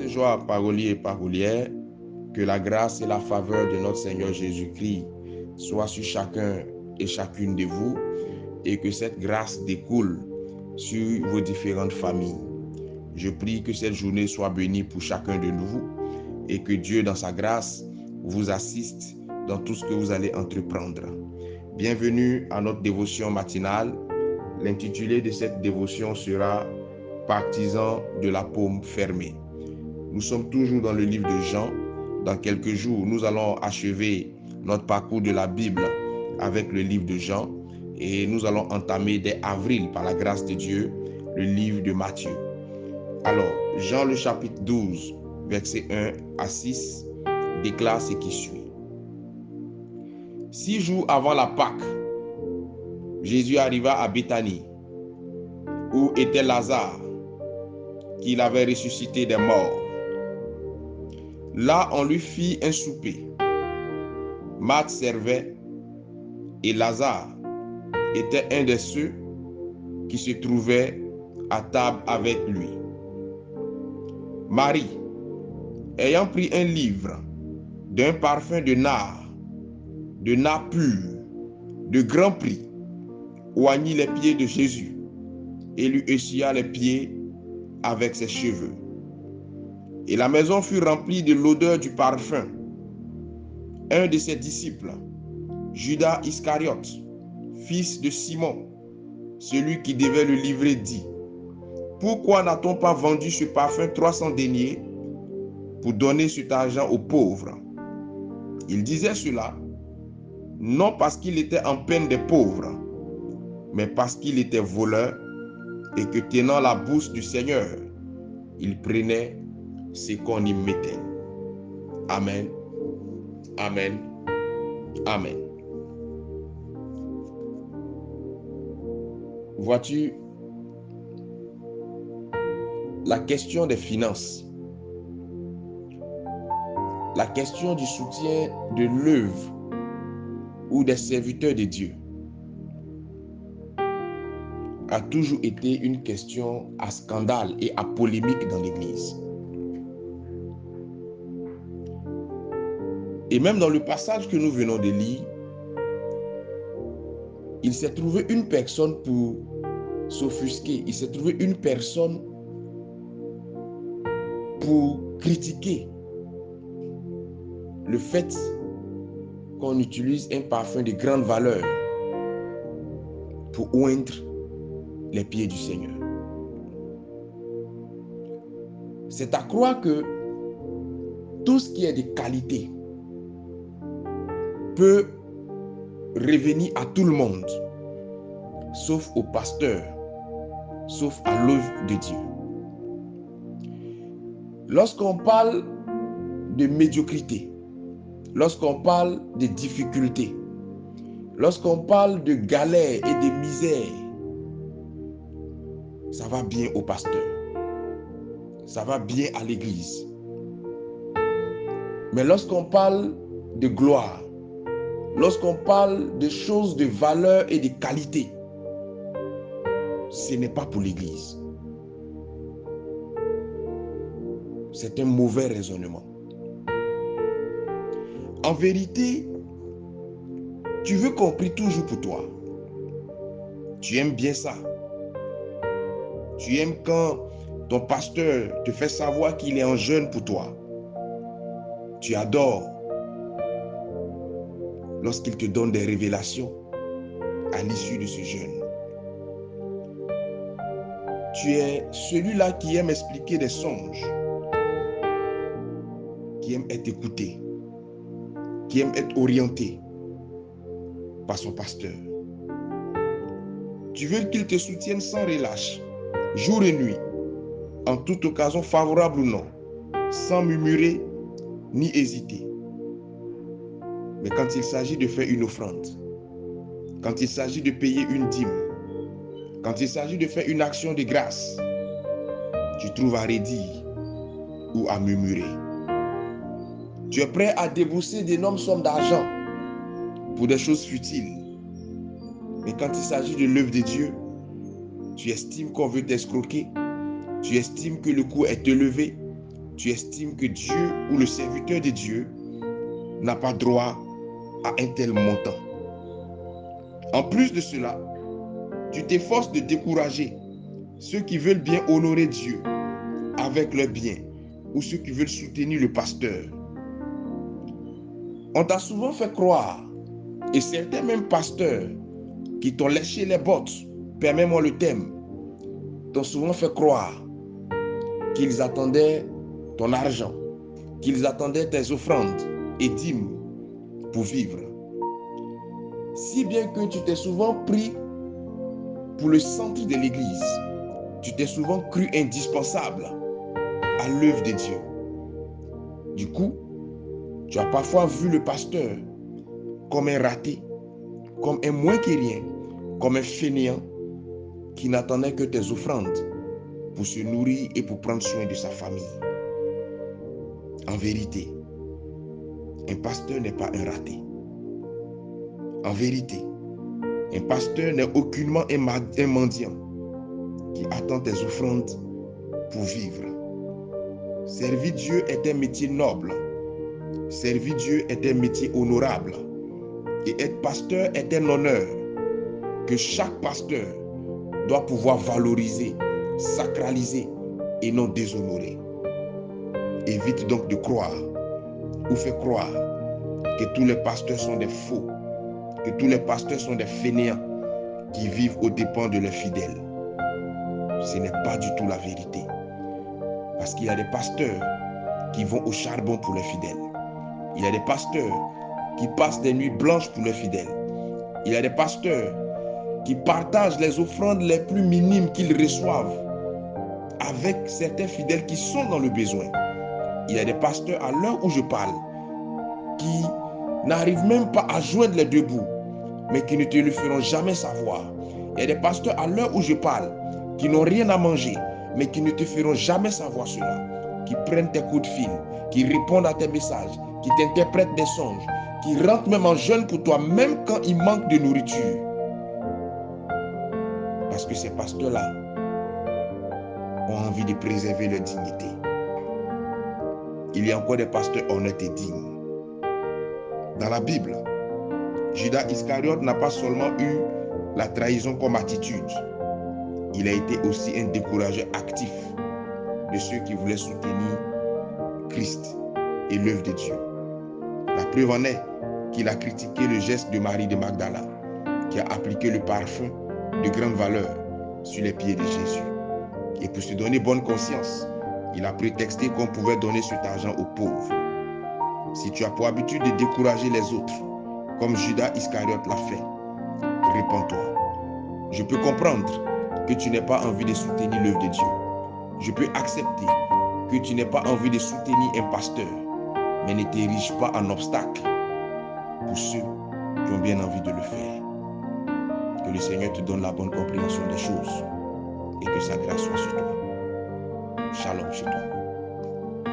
et joie, paroliers et parolières, que la grâce et la faveur de notre Seigneur Jésus-Christ soient sur chacun et chacune de vous et que cette grâce découle sur vos différentes familles. Je prie que cette journée soit bénie pour chacun de nous et que Dieu, dans sa grâce, vous assiste dans tout ce que vous allez entreprendre. Bienvenue à notre dévotion matinale. L'intitulé de cette dévotion sera « Partisans de la paume fermée ». Nous sommes toujours dans le livre de Jean. Dans quelques jours, nous allons achever notre parcours de la Bible avec le livre de Jean et nous allons entamer dès avril, par la grâce de Dieu, le livre de Matthieu. Alors, Jean le chapitre 12, versets 1 à 6, déclare ce qui suit. 6 jours avant la Pâque, Jésus arriva à Béthanie, où était Lazare, qu'il avait ressuscité des morts. Là, on lui fit un souper. Marthe servait et Lazare était un de ceux qui se trouvaient à table avec lui. Marie, ayant pris un livre d'un parfum de nard pur, de grand prix, oignit les pieds de Jésus et lui essuya les pieds avec ses cheveux. Et la maison fut remplie de l'odeur du parfum. Un de ses disciples, Judas Iscariote, fils de Simon, celui qui devait le livrer, dit: pourquoi n'a-t-on pas vendu ce parfum 300 deniers pour donner cet argent aux pauvres? Il disait cela non parce qu'il était en peine des pauvres, mais parce qu'il était voleur et que, tenant la bourse du Seigneur, il prenait ce qu'on y mettait. Amen. Amen. Amen. Vois-tu, la question des finances, la question du soutien de l'œuvre ou des serviteurs de Dieu a toujours été une question à scandale et à polémique dans l'Église. Et même dans le passage que nous venons de lire, il s'est trouvé une personne pour s'offusquer, il s'est trouvé une personne pour critiquer le fait qu'on utilise un parfum de grande valeur pour oindre les pieds du Seigneur. C'est à croire que tout ce qui est de qualité peut revenir à tout le monde, sauf au pasteur, sauf à l'œuvre de Dieu. Lorsqu'on parle de médiocrité, lorsqu'on parle de difficultés, lorsqu'on parle de galère et de misère, ça va bien au pasteur, ça va bien à l'église. Mais lorsqu'on parle de gloire, lorsqu'on parle de choses de valeur et de qualité, ce n'est pas pour l'église. C'est un mauvais raisonnement. En vérité, tu veux qu'on prie toujours pour toi. Tu aimes bien ça. Tu aimes quand ton pasteur te fait savoir qu'il est en jeûne pour toi. Tu adores lorsqu'il te donne des révélations à l'issue de ce jeûne. Tu es celui-là qui aime expliquer des songes, qui aime être écouté, qui aime être orienté par son pasteur. Tu veux qu'il te soutienne sans relâche, jour et nuit, en toute occasion favorable ou non, sans murmurer ni hésiter. Mais quand il s'agit de faire une offrande, quand il s'agit de payer une dîme, quand il s'agit de faire une action de grâce, tu trouves à redire ou à murmurer. Tu es prêt à débourser d'énormes sommes d'argent pour des choses futiles. Mais quand il s'agit de l'œuvre de Dieu, tu estimes qu'on veut t'escroquer, tu estimes que le coût est élevé, tu estimes que Dieu ou le serviteur de Dieu n'a pas droit à un tel montant. En plus de cela, tu t'efforces de décourager ceux qui veulent bien honorer Dieu avec leurs biens ou ceux qui veulent soutenir le pasteur. On t'a souvent fait croire, et certains même pasteurs qui t'ont léché les bottes, permets-moi le thème, t'ont souvent fait croire qu'ils attendaient ton argent, qu'ils attendaient tes offrandes et dîmes pour vivre. Si bien que tu t'es souvent pris pour le centre de l'église, tu t'es souvent cru indispensable à l'œuvre de Dieu. Du coup, tu as parfois vu le pasteur comme un raté, comme un moins que rien, comme un fainéant qui n'attendait que tes offrandes pour se nourrir et pour prendre soin de sa famille. En vérité, un pasteur n'est pas un raté. En vérité, un pasteur n'est aucunement un mendiant qui attend tes offrandes pour vivre. Servir Dieu est un métier noble. Servir Dieu est un métier honorable. Et être pasteur est un honneur que chaque pasteur doit pouvoir valoriser, sacraliser et non déshonorer. Évite donc de croire ou fais croire que tous les pasteurs sont des faux, que tous les pasteurs sont des fainéants qui vivent aux dépens de leurs fidèles. Ce n'est pas du tout la vérité. Parce qu'il y a des pasteurs qui vont au charbon pour les fidèles. Il y a des pasteurs qui passent des nuits blanches pour les fidèles. Il y a des pasteurs qui partagent les offrandes les plus minimes qu'ils reçoivent avec certains fidèles qui sont dans le besoin. Il y a des pasteurs à l'heure où je parle qui n'arrivent même pas à joindre les deux bouts, mais qui ne te le feront jamais savoir. Il y a des pasteurs à l'heure où je parle qui n'ont rien à manger, mais qui ne te feront jamais savoir cela, qui prennent tes coups de fil, qui répondent à tes messages, qui t'interprètent des songes, qui rentrent même en jeûne pour toi, même quand il manque de nourriture. Parce que ces pasteurs-là ont envie de préserver leur dignité. Il y a encore des pasteurs honnêtes et dignes. Dans la Bible, Judas Iscariote n'a pas seulement eu la trahison comme attitude, il a été aussi un décourageur actif de ceux qui voulaient soutenir Christ et l'œuvre de Dieu. La preuve en est qu'il a critiqué le geste de Marie de Magdala, qui a appliqué le parfum de grande valeur sur les pieds de Jésus. Et pour se donner bonne conscience, il a prétexté qu'on pouvait donner cet argent aux pauvres. Si tu as pour habitude de décourager les autres, comme Judas Iscariote l'a fait, répands-toi. Je peux comprendre que tu n'aies pas envie de soutenir l'œuvre de Dieu. Je peux accepter que tu n'aies pas envie de soutenir un pasteur, mais ne t'érige pas en obstacle pour ceux qui ont bien envie de le faire. Que le Seigneur te donne la bonne compréhension des choses et que sa grâce soit sur toi. Shalom chez toi.